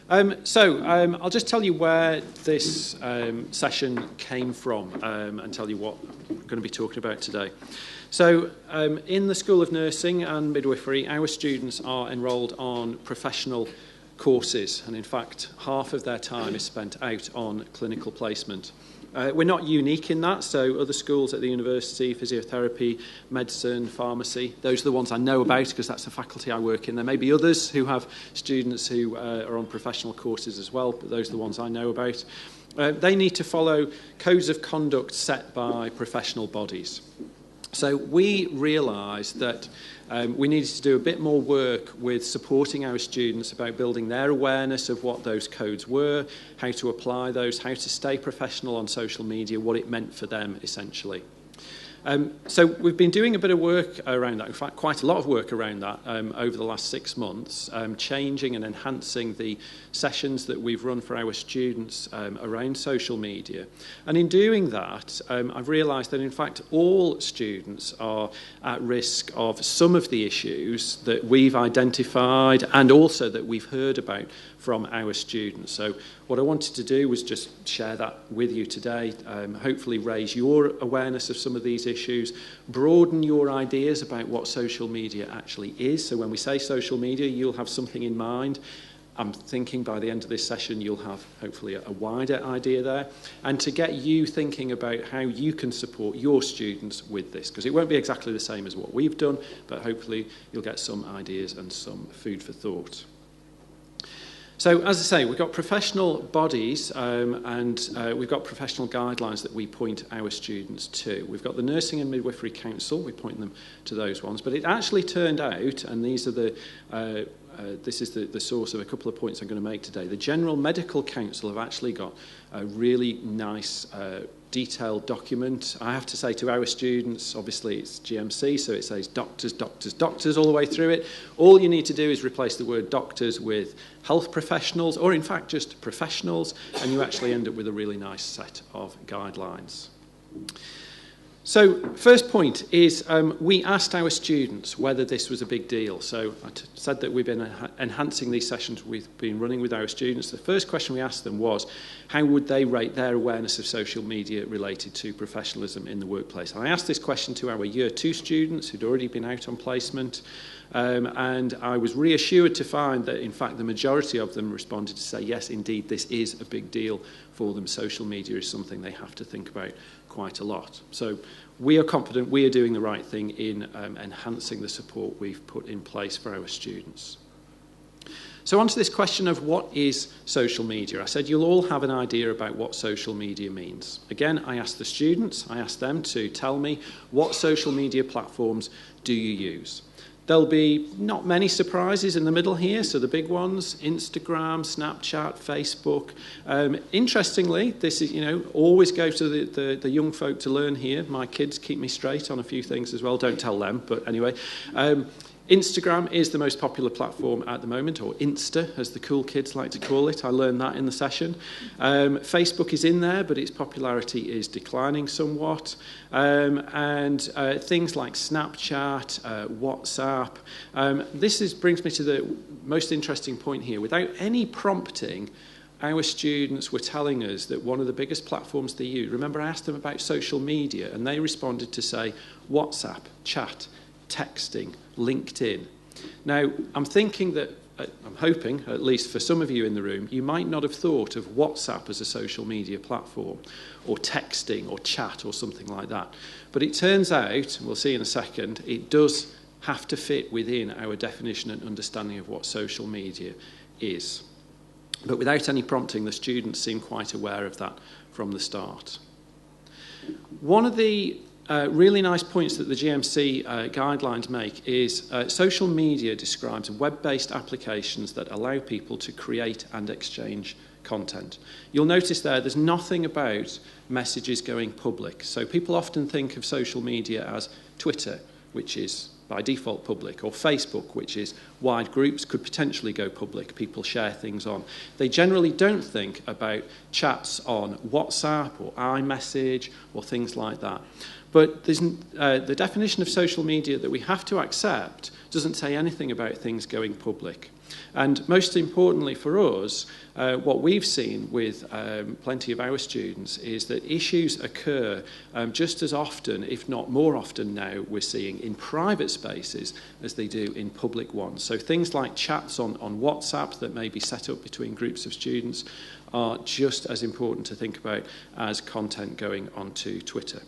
I'll just tell you where this session came from and tell you what we're going to be talking about today. In the School of Nursing and Midwifery, our students are enrolled on professional courses, and in fact, half of their time is spent out on clinical placement. We're not unique in that, so other schools at the university, physiotherapy, medicine, pharmacy, those are the ones I know about because that's the faculty I work in. There may be others who have students who are on professional courses as well, but those are the ones I know about. They need to follow codes of conduct set by professional bodies. So we realised that we needed to do a bit more work with supporting our students about building their awareness of what those codes were, how to apply those, how to stay professional on social media, what it meant for them, essentially. So we've been doing a bit of work around that, in fact, quite a lot of work around that over the last 6 months, changing and enhancing the sessions that we've run for our students around social media. And in doing that, I've realised that, in fact, all students are at risk of some of the issues that we've identified and also that we've heard about from our students. So what I wanted to do was just share that with you today, hopefully raise your awareness of some of these issues, broaden your ideas about what social media actually is. So when we say social media, you'll have something in mind. I'm thinking by the end of this session, you'll have hopefully a wider idea there, and to get you thinking about how you can support your students with this, because it won't be exactly the same as what we've done, but hopefully you'll get some ideas and some food for thought. So, as I say, we've got professional bodies and we've got professional guidelines that we point our students to. We've got the Nursing and Midwifery Council, we point them to those ones, but it actually turned out, and these are this is the source of a couple of points I'm going to make today. The General Medical Council have actually got a really nice detailed document. I have to say to our students, obviously it's GMC, so it says doctors, doctors, doctors all the way through it. All you need to do is replace the word doctors with health professionals, or in fact just professionals, and you actually end up with a really nice set of guidelines. So, first point is we asked our students whether this was a big deal. So, I said that we've been enhancing these sessions we've been running with our students. The first question we asked them was, how would they rate their awareness of social media related to professionalism in the workplace? And I asked this question to our Year 2 students who'd already been out on placement, and I was reassured to find that, in fact, the majority of them responded to say, yes, indeed, this is a big deal for them. Social media is something they have to think about quite a lot. So we are confident we are doing the right thing in enhancing the support we've put in place for our students. So on to this question of what is social media. I said you'll all have an idea about what social media means. Again, I asked the students, I asked them to tell me what social media platforms do you use. There'll be not many surprises in the middle here, so the big ones, Instagram, Snapchat, Facebook. Interestingly, this is, always go to the young folk to learn here. My kids keep me straight on a few things as well, don't tell them, but anyway. Instagram is the most popular platform at the moment, or Insta, as the cool kids like to call it. I learned that in the session. Facebook is in there, but its popularity is declining somewhat. And things like Snapchat, WhatsApp. This brings me to the most interesting point here. Without any prompting, our students were telling us that one of the biggest platforms they use, remember I asked them about social media, and they responded to say WhatsApp, chat, texting, LinkedIn. Now, I'm thinking that, I'm hoping, at least for some of you in the room, you might not have thought of WhatsApp as a social media platform, or texting, or chat, or something like that. But it turns out, and we'll see in a second, it does have to fit within our definition and understanding of what social media is. But without any prompting, the students seem quite aware of that from the start. One of the really nice points that the GMC guidelines make is social media describes web-based applications that allow people to create and exchange content. You'll notice there's nothing about messages going public. So people often think of social media as Twitter, which is by default public, or Facebook, which is wide groups, could potentially go public, people share things on. They generally don't think about chats on WhatsApp or iMessage or things like that. But the definition of social media that we have to accept doesn't say anything about things going public. And most importantly for us, what we've seen with plenty of our students is that issues occur just as often, if not more often now, we're seeing in private spaces as they do in public ones. So things like chats on WhatsApp that may be set up between groups of students are just as important to think about as content going onto Twitter.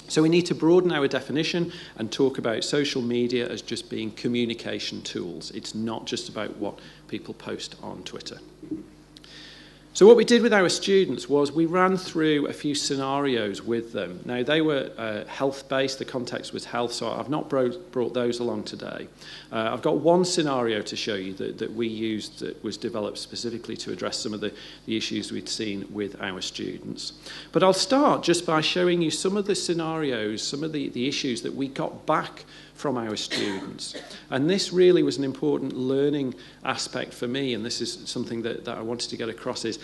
So we need to broaden our definition and talk about social media as just being communication tools. It's not just about what people post on Twitter. So what we did with our students was we ran through a few scenarios with them. Now, they were health-based, the context was health, so I've not brought those along today. I've got one scenario to show you that we used that was developed specifically to address some of the issues we'd seen with our students. But I'll start just by showing you some of the scenarios, some of the issues that we got back from our students. And this really was an important learning aspect for me, and this is something that I wanted to get across, is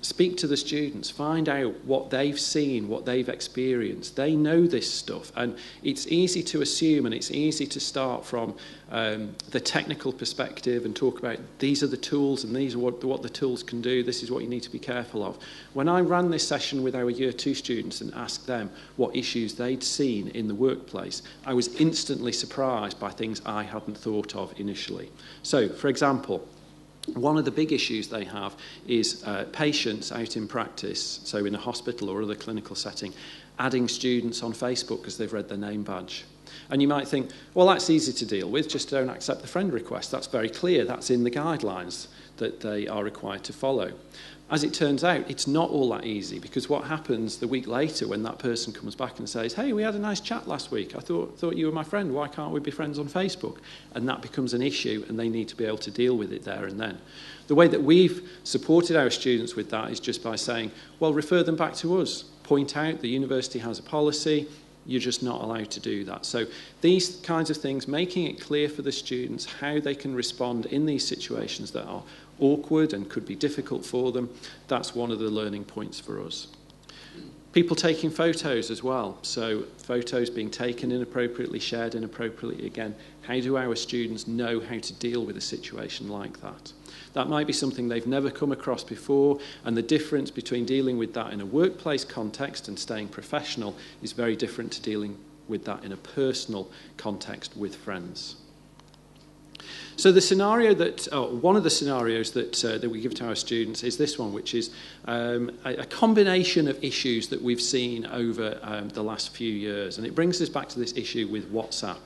speak to the students, find out what they've seen, what they've experienced. They know this stuff, and it's easy to assume, and it's easy to start from the technical perspective and talk about these are the tools and these are what the tools can do, this is what you need to be careful of. When I ran this session with our Year 2 students and asked them what issues they'd seen in the workplace, I was instantly surprised by things I hadn't thought of initially. So, for example, one of the big issues they have is patients out in practice, so in a hospital or other clinical setting, adding students on Facebook because they've read their name badge. And you might think, well, that's easy to deal with, just don't accept the friend request. That's very clear, that's in the guidelines that they are required to follow. As it turns out, it's not all that easy, because what happens the week later when that person comes back and says, hey, we had a nice chat last week, I thought you were my friend, why can't we be friends on Facebook? And that becomes an issue, and they need to be able to deal with it there and then. The way that we've supported our students with that is just by saying, well, refer them back to us. Point out the university has a policy, you're just not allowed to do that. So these kinds of things, making it clear for the students how they can respond in these situations that are awkward and could be difficult for them, that's one of the learning points for us. People taking photos as well. So photos being taken inappropriately, shared inappropriately. Again, how do our students know how to deal with a situation like that? That might be something they've never come across before, and the difference between dealing with that in a workplace context and staying professional is very different to dealing with that in a personal context with friends. So the scenario one of the scenarios that we give to our students is this one, which is a combination of issues that we've seen over the last few years, and it brings us back to this issue with WhatsApp.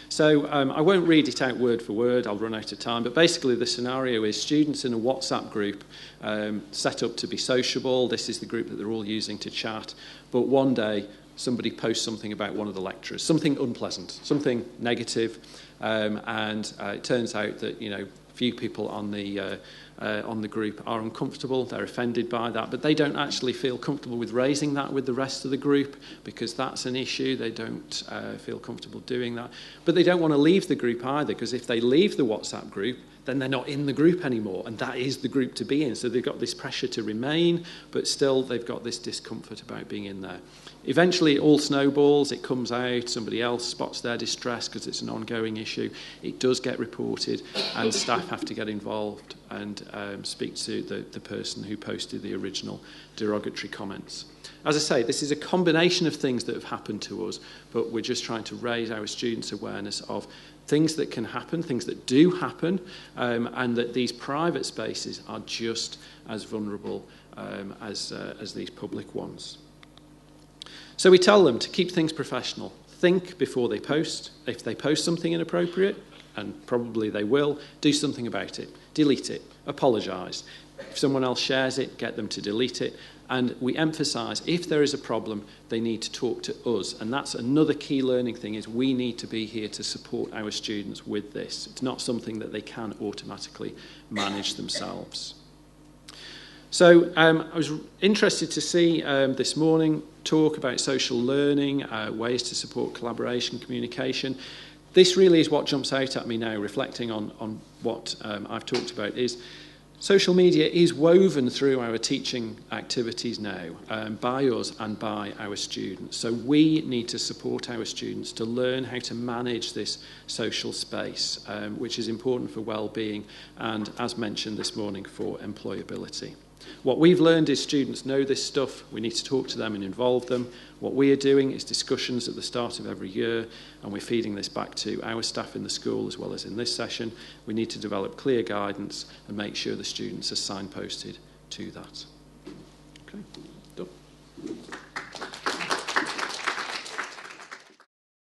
So I won't read it out word for word, I'll run out of time, but basically the scenario is students in a WhatsApp group set up to be sociable. This is the group that they're all using to chat, but one day somebody posts something about one of the lecturers, something unpleasant, something negative, and it turns out that, you know, few people on the group are uncomfortable, they're offended by that, but they don't actually feel comfortable with raising that with the rest of the group because that's an issue. They don't feel comfortable doing that. But they don't want to leave the group either, because if they leave the WhatsApp group, then they're not in the group anymore, and that is the group to be in. So they've got this pressure to remain, but still they've got this discomfort about being in there. Eventually it all snowballs, it comes out, somebody else spots their distress because it's an ongoing issue. It does get reported, and staff have to get involved and speak to the person who posted the original derogatory comments. As I say, this is a combination of things that have happened to us, but we're just trying to raise our students' awareness of things that can happen, things that do happen, and that these private spaces are just as vulnerable as these public ones. So we tell them to keep things professional. Think before they post. If they post something inappropriate, and probably they will, do something about it. Delete it. Apologise. If someone else shares it, get them to delete it. And we emphasise, if there is a problem, they need to talk to us. And that's another key learning thing, is we need to be here to support our students with this. It's not something that they can automatically manage themselves. So I was interested to see this morning talk about social learning, ways to support collaboration, communication. This really is what jumps out at me now, reflecting on what I've talked about, is Social media is woven through our teaching activities now, by us and by our students. So we need to support our students to learn how to manage this social space, which is important for well-being and, as mentioned this morning, for employability. What we've learned is students know this stuff. We need to talk to them and involve them. What we are doing is discussions at the start of every year, and we're feeding this back to our staff in the school as well as in this session. We need to develop clear guidance and make sure the students are signposted to that. Okay, done.